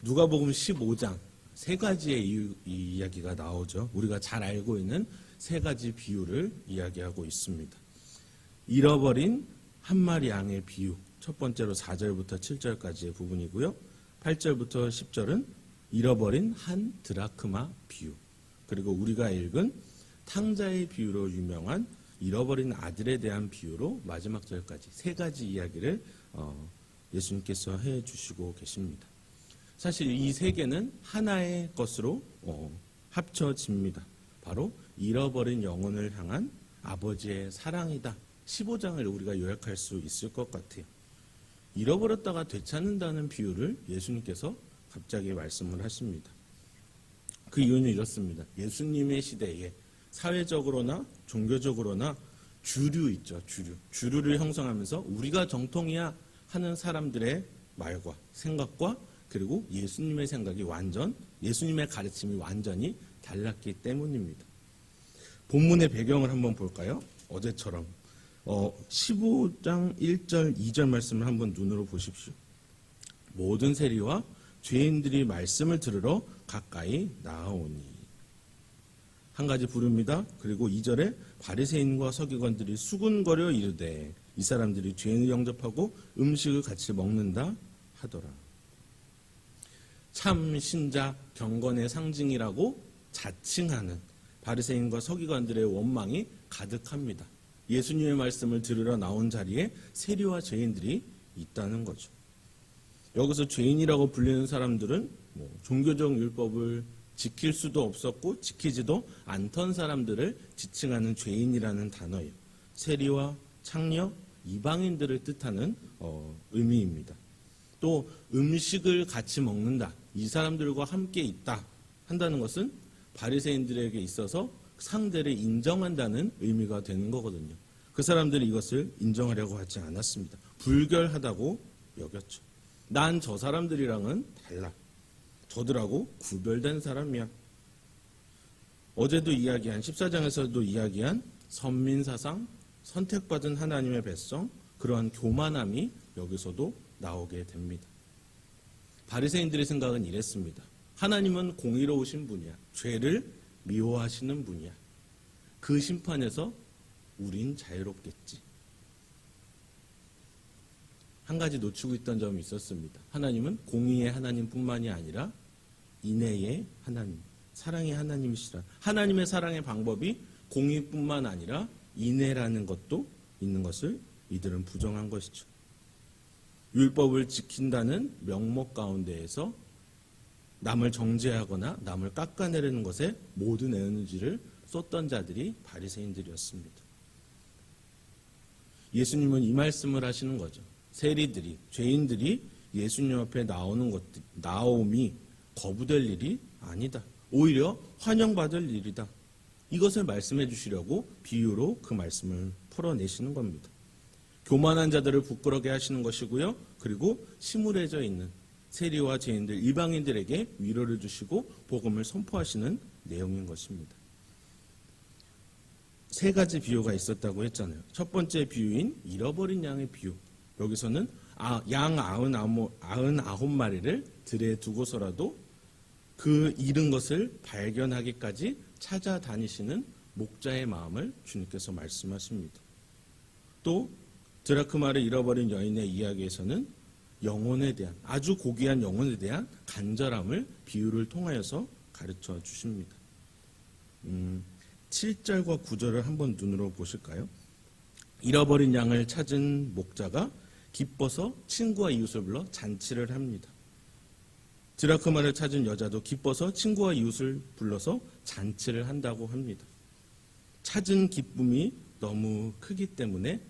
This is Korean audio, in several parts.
누가복음 15장 세 가지의 이야기가 나오죠. 우리가 잘 알고 있는 세 가지 비유를 이야기하고 있습니다. 잃어버린 한 마리 양의 비유, 첫 번째로 4절부터 7절까지의 부분이고요. 8절부터 10절은 잃어버린 한 드라크마 비유, 그리고 우리가 읽은 탕자의 비유로 유명한 잃어버린 아들에 대한 비유로 마지막 절까지 세 가지 이야기를 예수님께서 해주시고 계십니다. 사실 이 세 개는 하나의 것으로 합쳐집니다. 바로 잃어버린 영혼을 향한 아버지의 사랑이다. 15장을 우리가 요약할 수 있을 것 같아요. 잃어버렸다가 되찾는다는 비유를 예수님께서 갑자기 말씀을 하십니다. 그 이유는 이렇습니다. 예수님의 시대에 사회적으로나 종교적으로나 주류 있죠. 주류를 형성하면서 우리가 정통이야 하는 사람들의 말과 생각과 그리고 예수님의 생각이 예수님의 가르침이 완전히 달랐기 때문입니다. 본문의 배경을 한번 볼까요? 어제처럼 15장 1절 2절 말씀을 한번 눈으로 보십시오. 모든 세리와 죄인들이 말씀을 들으러 가까이 나아오니, 한 가지 부릅니다. 그리고 2절에 바리새인과 서기관들이 수군거려 이르되 이 사람들이 죄인을 영접하고 음식을 같이 먹는다 하더라. 참 신자 경건의 상징이라고 자칭하는 바리새인과 서기관들의 원망이 가득합니다. 예수님의 말씀을 들으러 나온 자리에 세리와 죄인들이 있다는 거죠. 여기서 죄인이라고 불리는 사람들은 종교적 율법을 지킬 수도 없었고 지키지도 않던 사람들을 지칭하는 죄인이라는 단어예요. 세리와 창녀, 이방인들을 뜻하는 의미입니다. 또 음식을 같이 먹는다, 이 사람들과 함께 있다 한다는 것은 바리새인들에게 있어서 상대를 인정한다는 의미가 되는 거거든요. 그 사람들이 이것을 인정하려고 하지 않았습니다. 불결하다고 여겼죠. 난 저 사람들이랑은 달라. 저들하고 구별된 사람이야. 어제도 이야기한 14장에서도 이야기한 선민사상, 선택받은 하나님의 백성, 그러한 교만함이 여기서도 나오게 됩니다. 바리새인들의 생각은 이랬습니다. 하나님은 공의로우신 분이야. 죄를 미워하시는 분이야. 그 심판에서 우린 자유롭겠지. 한 가지 놓치고 있던 점이 있었습니다. 하나님은 공의의 하나님뿐만이 아니라 인애의 하나님, 사랑의 하나님이시라. 하나님의 사랑의 방법이 공의뿐만 아니라 인애라는 것도 있는 것을 이들은 부정한 것이죠. 율법을 지킨다는 명목 가운데에서 남을 정죄하거나 남을 깎아내리는 것에 모든 에너지를 쏟던 자들이 바리새인들이었습니다. 예수님은 이 말씀을 하시는 거죠. 세리들이, 죄인들이 예수님 앞에 나옴이 거부될 일이 아니다. 오히려 환영받을 일이다. 이것을 말씀해 주시려고 비유로 그 말씀을 풀어내시는 겁니다. 교만한 자들을 부끄럽게 하시는 것이고요. 그리고 시무해져 있는 세리와 죄인들, 이방인들에게 위로를 주시고 복음을 선포하시는 내용인 것입니다. 세 가지 비유가 있었다고 했잖아요. 첫 번째 비유인 잃어버린 양의 비유. 여기서는 양 99마리를 들에 두고서라도 그 잃은 것을 발견하기까지 찾아다니시는 목자의 마음을 주님께서 말씀하십니다. 또 드라크마를 잃어버린 여인의 이야기에서는 영혼에 대한, 아주 고귀한 영혼에 대한 간절함을 비유를 통하여서 가르쳐 주십니다. 7절과 9절을 한번 눈으로 보실까요? 잃어버린 양을 찾은 목자가 기뻐서 친구와 이웃을 불러 잔치를 합니다. 드라크마를 찾은 여자도 기뻐서 친구와 이웃을 불러서 잔치를 한다고 합니다. 찾은 기쁨이 너무 크기 때문에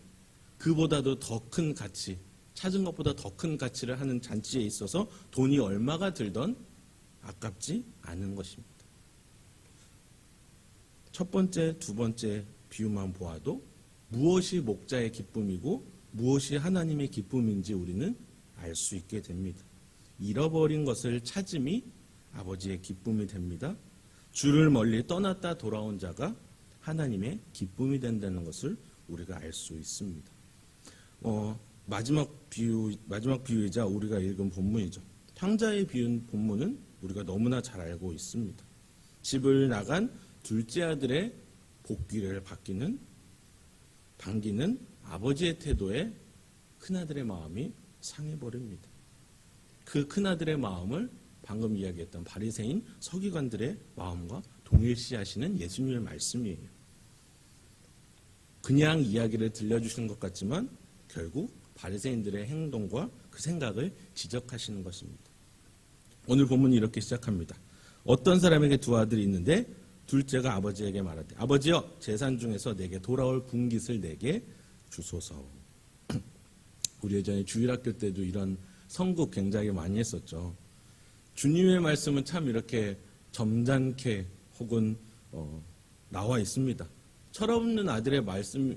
그보다도 더 큰 가치, 찾은 것보다 더 큰 가치를 하는 잔치에 있어서 돈이 얼마가 들던 아깝지 않은 것입니다. 첫 번째, 두 번째 비유만 보아도 무엇이 목자의 기쁨이고 무엇이 하나님의 기쁨인지 우리는 알 수 있게 됩니다. 잃어버린 것을 찾음이 아버지의 기쁨이 됩니다. 주를 멀리 떠났다 돌아온 자가 하나님의 기쁨이 된다는 것을 우리가 알 수 있습니다. 마지막 비유이자 우리가 읽은 본문이죠. 탕자의 비유는 본문은 우리가 너무나 잘 알고 있습니다. 집을 나간 둘째 아들의 복귀를 반기는 아버지의 태도에 큰아들의 마음이 상해버립니다. 그 큰아들의 마음을 방금 이야기했던 바리새인 서기관들의 마음과 동일시하시는 예수님의 말씀이에요. 그냥 이야기를 들려주시는 것 같지만 결국 바리새인들의 행동과 그 생각을 지적하시는 것입니다. 오늘 본문이 이렇게 시작합니다. 어떤 사람에게 두 아들이 있는데 둘째가 아버지에게 말하되 아버지여 재산 중에서 내게 돌아올 분깃을 내게 주소서. 우리 예전에 주일학교 때도 이런 선곡 굉장히 많이 했었죠. 주님의 말씀은 참 이렇게 점잖게 혹은 나와 있습니다. 철없는 아들의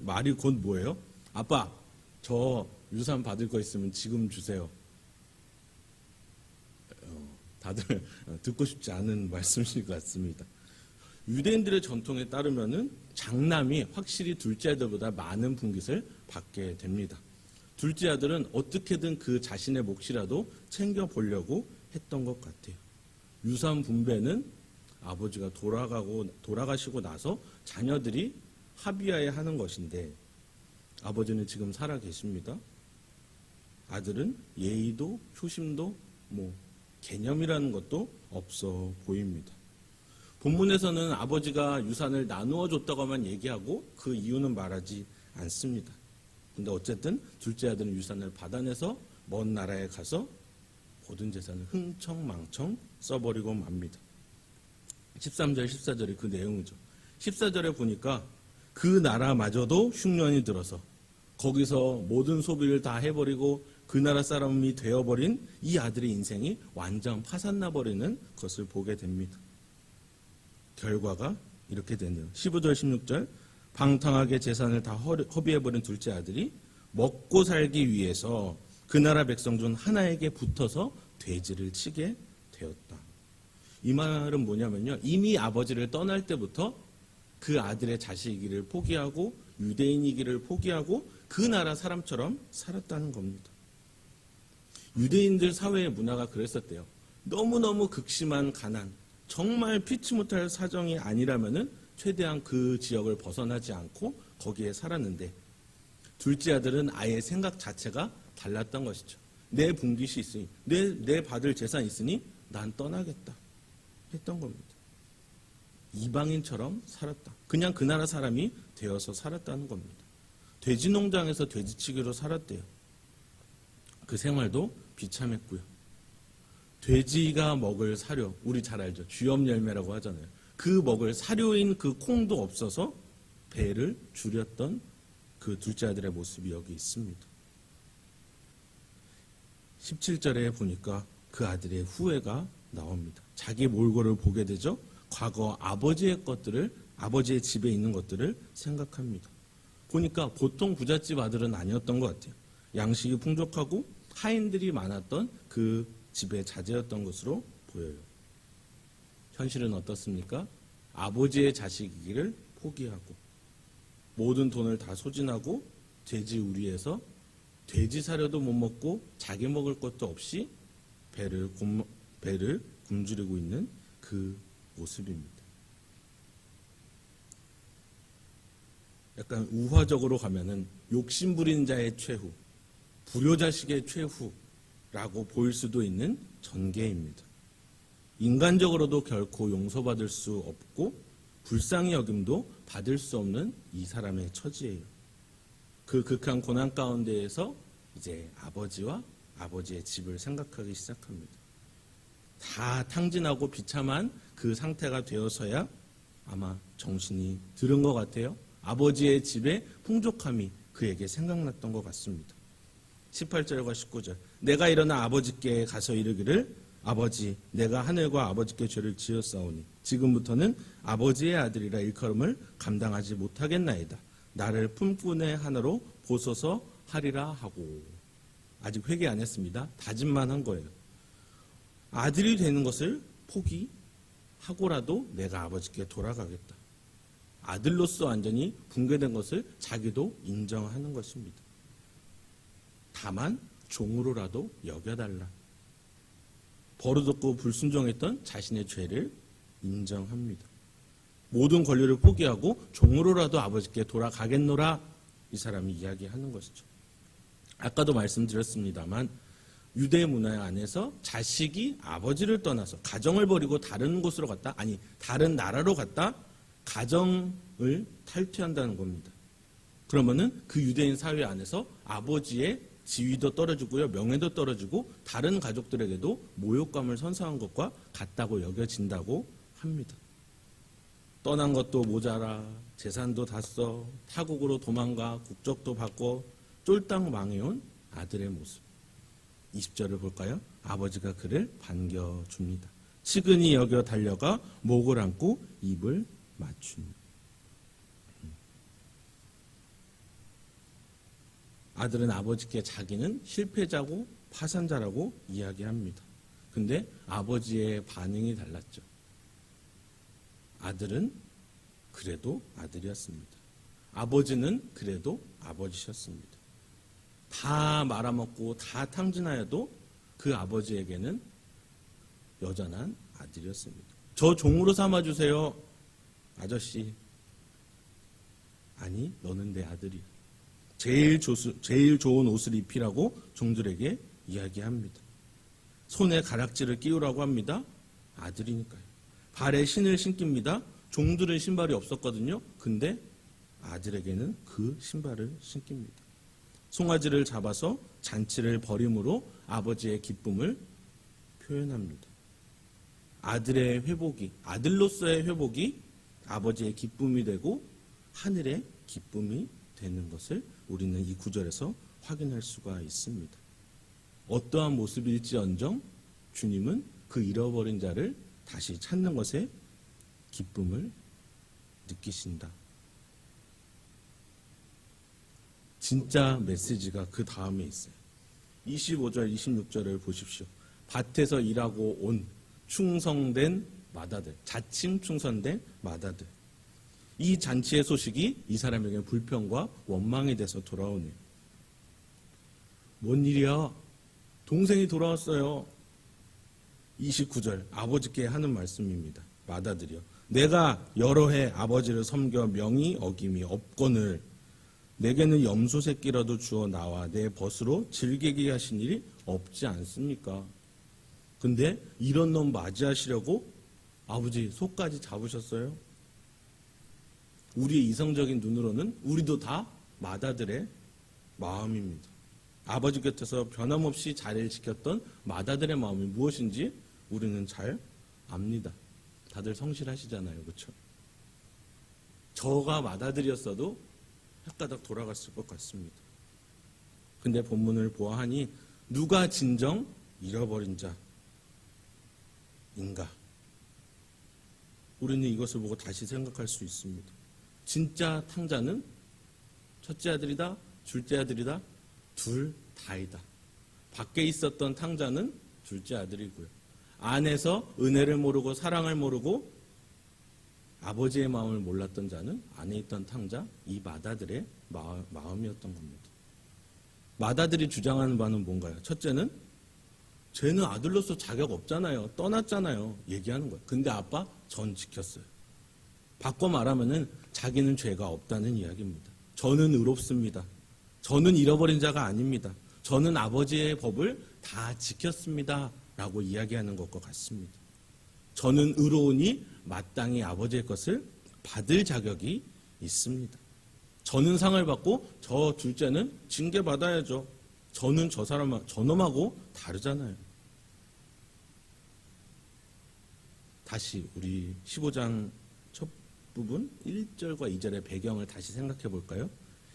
말이 곧 뭐예요? 아빠, 저 유산 받을 거 있으면 지금 주세요. 다들 듣고 싶지 않은 말씀인 것 같습니다. 유대인들의 전통에 따르면은 장남이 확실히 둘째 아들보다 많은 분깃을 받게 됩니다. 둘째 아들은 어떻게든 그 자신의 몫이라도 챙겨보려고 했던 것 같아요. 유산 분배는 아버지가 돌아가시고 나서 자녀들이 합의하에 하는 것인데 아버지는 지금 살아 계십니다. 아들은 예의도 효심도 개념이라는 것도 없어 보입니다. 본문에서는 아버지가 유산을 나누어 줬다고만 얘기하고 그 이유는 말하지 않습니다. 근데 어쨌든 둘째 아들은 유산을 받아내서 먼 나라에 가서 모든 재산을 흥청망청 써버리고 맙니다. 13절, 14절이 그 내용이죠. 14절에 보니까 그 나라마저도 흉년이 들어서 거기서 모든 소비를 다 해버리고 그 나라 사람이 되어버린 이 아들의 인생이 완전 파산나버리는 것을 보게 됩니다. 결과가 이렇게 되네요. 15절, 16절 방탕하게 재산을 다 허비해버린 둘째 아들이 먹고 살기 위해서 그 나라 백성 중 하나에게 붙어서 돼지를 치게 되었다. 이 말은 뭐냐면요. 이미 아버지를 떠날 때부터 그 아들의 자식이기를 포기하고 유대인이기를 포기하고 그 나라 사람처럼 살았다는 겁니다. 유대인들 사회의 문화가 그랬었대요. 너무너무 극심한 가난, 정말 피치 못할 사정이 아니라면은 최대한 그 지역을 벗어나지 않고 거기에 살았는데 둘째 아들은 아예 생각 자체가 달랐던 것이죠. 내 분깃이 있으니, 내 받을 재산이 있으니 난 떠나겠다 했던 겁니다. 이방인처럼 살았다. 그냥 그 나라 사람이 되어서 살았다는 겁니다. 돼지 농장에서 돼지치기로 살았대요. 그 생활도 비참했고요. 돼지가 먹을 사료, 우리 잘 알죠. 쥐염열매라고 하잖아요. 그 먹을 사료인 그 콩도 없어서 배를 줄였던 그 둘째 아들의 모습이 여기 있습니다. 17절에 보니까 그 아들의 후회가 나옵니다. 자기 몰골을 보게 되죠. 과거 아버지의 것들을, 아버지의 집에 있는 것들을 생각합니다. 보니까 보통 부잣집 아들은 아니었던 것 같아요. 양식이 풍족하고 하인들이 많았던 그 집의 자제였던 것으로 보여요. 현실은 어떻습니까? 아버지의 자식이기를 포기하고 모든 돈을 다 소진하고 돼지우리에서 돼지 사료도 못 먹고 자기 먹을 것도 없이 배를 굶주리고 있는 그 모습입니다. 약간 우화적으로 가면은 욕심 부린 자의 최후, 불효자식의 최후라고 보일 수도 있는 전개입니다. 인간적으로도 결코 용서받을 수 없고 불쌍히 여김도 받을 수 없는 이 사람의 처지예요. 그 극한 고난 가운데에서 이제 아버지와 아버지의 집을 생각하기 시작합니다. 다 탕진하고 비참한 그 상태가 되어서야 아마 정신이 들은 것 같아요. 아버지의 집의 풍족함이 그에게 생각났던 것 같습니다. 18절과 19절 내가 일어나 아버지께 가서 이르기를 아버지 내가 하늘과 아버지께 죄를 지었사오니 지금부터는 아버지의 아들이라 일컬음을 감당하지 못하겠나이다. 나를 품꾼의 하나로 보소서 하리라 하고 아직 회개 안 했습니다. 다짐만 한 거예요. 아들이 되는 것을 포기하고라도 내가 아버지께 돌아가겠다. 아들로서 완전히 붕괴된 것을 자기도 인정하는 것입니다. 다만 종으로라도 여겨달라. 버릇없고 불순종했던 자신의 죄를 인정합니다. 모든 권리를 포기하고 종으로라도 아버지께 돌아가겠노라 이 사람이 이야기하는 것이죠. 아까도 말씀드렸습니다만 유대 문화 안에서 자식이 아버지를 떠나서 가정을 버리고 다른 곳으로 갔다, 아니 다른 나라로 갔다 가정을 탈퇴한다는 겁니다. 그러면은 그 유대인 사회 안에서 아버지의 지위도 떨어지고요, 명예도 떨어지고 다른 가족들에게도 모욕감을 선사한 것과 같다고 여겨진다고 합니다. 떠난 것도 모자라, 재산도 다 써, 타국으로 도망가, 국적도 바꿔 쫄딱 망해온 아들의 모습. 20절을 볼까요? 아버지가 그를 반겨줍니다. 측은히 여겨 달려가 목을 안고 입을 맞춥니다. 아들은 아버지께 자기는 실패자고 파산자라고 이야기합니다. 근데 아버지의 반응이 달랐죠. 아들은 그래도 아들이었습니다. 아버지는 그래도 아버지셨습니다. 다 말아먹고 다 탕진하여도 그 아버지에게는 여전한 아들이었습니다. 저 종으로 삼아주세요. 아저씨. 아니, 너는 내 아들이야. 제일 좋은 옷을 입히라고 종들에게 이야기합니다. 손에 가락지를 끼우라고 합니다. 아들이니까요. 발에 신을 신깁니다. 종들은 신발이 없었거든요. 근데 아들에게는 그 신발을 신깁니다. 송아지를 잡아서 잔치를 벌임으로 아버지의 기쁨을 표현합니다. 아들의 회복이, 아들로서의 회복이 아버지의 기쁨이 되고 하늘의 기쁨이 되는 것을 우리는 이 구절에서 확인할 수가 있습니다. 어떠한 모습일지언정 주님은 그 잃어버린 자를 다시 찾는 것에 기쁨을 느끼신다. 진짜 메시지가 그 다음에 있어요. 25절, 26절을 보십시오. 밭에서 일하고 온 충성된 마다들, 자칭 충성된 마다들. 이 잔치의 소식이 이 사람에게 불평과 원망이 돼서 돌아오네요. 뭔 일이야? 동생이 돌아왔어요. 29절 아버지께 하는 말씀입니다. 마다들이요. 내가 여러 해 아버지를 섬겨 명이 어김이 없거늘 내게는 염소 새끼라도 주어 나와 내 벗으로 즐기게 하신 일이 없지 않습니까? 근데 이런 놈 맞이하시려고 아버지 속까지 잡으셨어요? 우리의 이성적인 눈으로는 우리도 다 마다들의 마음입니다. 아버지 곁에서 변함없이 자리를 지켰던 마다들의 마음이 무엇인지 우리는 잘 압니다. 다들 성실하시잖아요. 그렇죠? 저가 마다들이었어도 헷가닥 돌아갔을 것 같습니다. 근데 본문을 보아하니 누가 진정 잃어버린 자인가? 우리는 이것을 보고 다시 생각할 수 있습니다. 진짜 탕자는 첫째 아들이다, 둘째 아들이다, 둘 다이다. 밖에 있었던 탕자는 둘째 아들이고요. 안에서 은혜를 모르고 사랑을 모르고 아버지의 마음을 몰랐던 자는 안에 있던 탕자, 이 마다들의 마음이었던 겁니다. 마다들이 주장하는 바는 뭔가요? 첫째는 쟤는 아들로서 자격 없잖아요. 떠났잖아요. 얘기하는 거예요. 근데 아빠, 전 지켰어요. 바꿔 말하면은 자기는 죄가 없다는 이야기입니다. 저는 의롭습니다. 저는 잃어버린 자가 아닙니다. 저는 아버지의 법을 다 지켰습니다. 라고 이야기하는 것과 같습니다. 저는 의로우니 마땅히 아버지의 것을 받을 자격이 있습니다. 저는 상을 받고 저 둘째는 징계받아야죠. 저는 저놈하고 다르잖아요. 다시 우리 15장 첫 부분 1절과 2절의 배경을 다시 생각해 볼까요?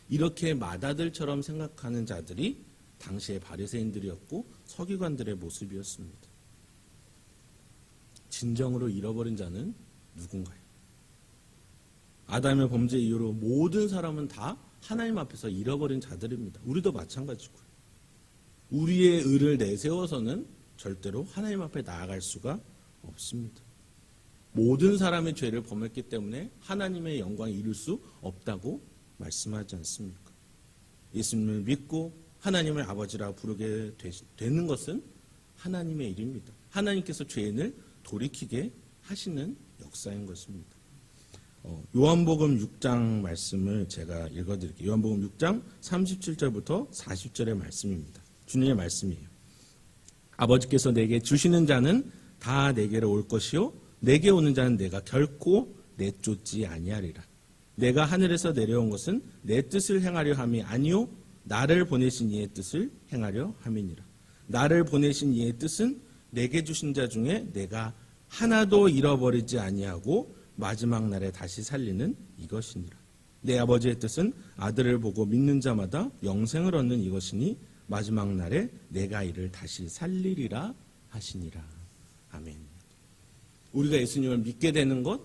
이렇게 마다들처럼 생각하는 자들이 당시의 바리새인들이었고 서기관들의 모습이었습니다. 진정으로 잃어버린 자는 누군가요? 아담의 범죄 이후로 모든 사람은 다 하나님 앞에서 잃어버린 자들입니다. 우리도 마찬가지고요. 우리의 의를 내세워서는 절대로 하나님 앞에 나아갈 수가 없습니다. 모든 사람의 죄를 범했기 때문에 하나님의 영광을 이룰 수 없다고 말씀하지 않습니까? 예수님을 믿고 하나님을 아버지라 부르게 되는 것은 하나님의 일입니다. 하나님께서 죄인을 돌이키게 하시는 역사인 것입니다. 요한복음 6장 말씀을 제가 읽어드릴게요. 요한복음 6장 37절부터 40절의 말씀입니다. 주님의 말씀이에요. 아버지께서 내게 주시는 자는 다 내게로 올 것이요 내게 오는 자는 내가 결코 내쫓지 아니하리라. 내가 하늘에서 내려온 것은 내 뜻을 행하려 함이 아니요 나를 보내신 이의 뜻을 행하려 함이니라. 나를 보내신 이의 뜻은 내게 주신 자 중에 내가 하나도 잃어버리지 아니하고 마지막 날에 다시 살리는 이것이니라. 내 아버지의 뜻은 아들을 보고 믿는 자마다 영생을 얻는 이것이니 마지막 날에 내가 이를 다시 살리리라 하시니라. 아멘. 우리가 예수님을 믿게 되는 것,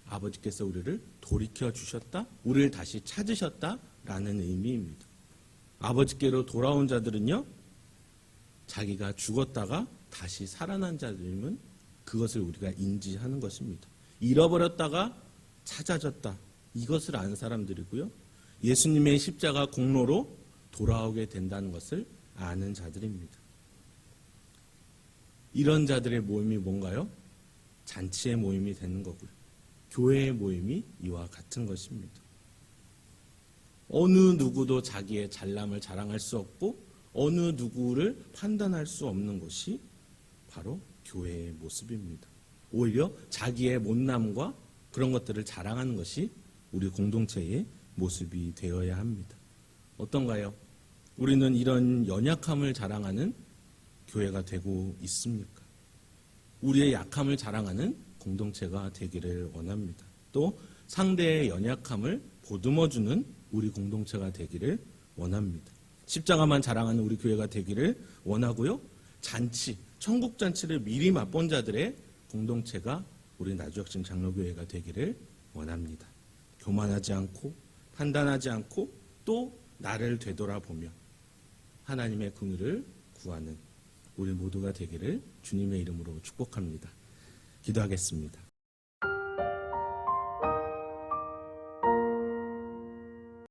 아버지께서 우리를 돌이켜 주셨다, 우리를 다시 찾으셨다라는 의미입니다. 아버지께로 돌아온 자들은요, 자기가 죽었다가 다시 살아난 자들이면 그것을 우리가 인지하는 것입니다. 잃어버렸다가 찾아졌다, 이것을 아는 사람들이고요. 예수님의 십자가 공로로 돌아오게 된다는 것을 아는 자들입니다. 이런 자들의 모임이 뭔가요? 잔치의 모임이 되는 거고요. 교회의 모임이 이와 같은 것입니다. 어느 누구도 자기의 잘남을 자랑할 수 없고 어느 누구를 판단할 수 없는 것이 바로 교회의 모습입니다. 오히려 자기의 못남과 그런 것들을 자랑하는 것이 우리 공동체의 모습이 되어야 합니다. 어떤가요? 우리는 이런 연약함을 자랑하는 교회가 되고 있습니까? 우리의 약함을 자랑하는 공동체가 되기를 원합니다. 또 상대의 연약함을 보듬어주는 우리 공동체가 되기를 원합니다. 십자가만 자랑하는 우리 교회가 되기를 원하고요. 잔치, 천국 잔치를 미리 맛본 자들의 공동체가 우리 나주혁신 장로교회가 되기를 원합니다. 교만하지 않고 판단하지 않고 또 나를 되돌아보며 하나님의 긍휼을 구하는 우리 모두가 되기를 주님의 이름으로 축복합니다. 기도하겠습니다.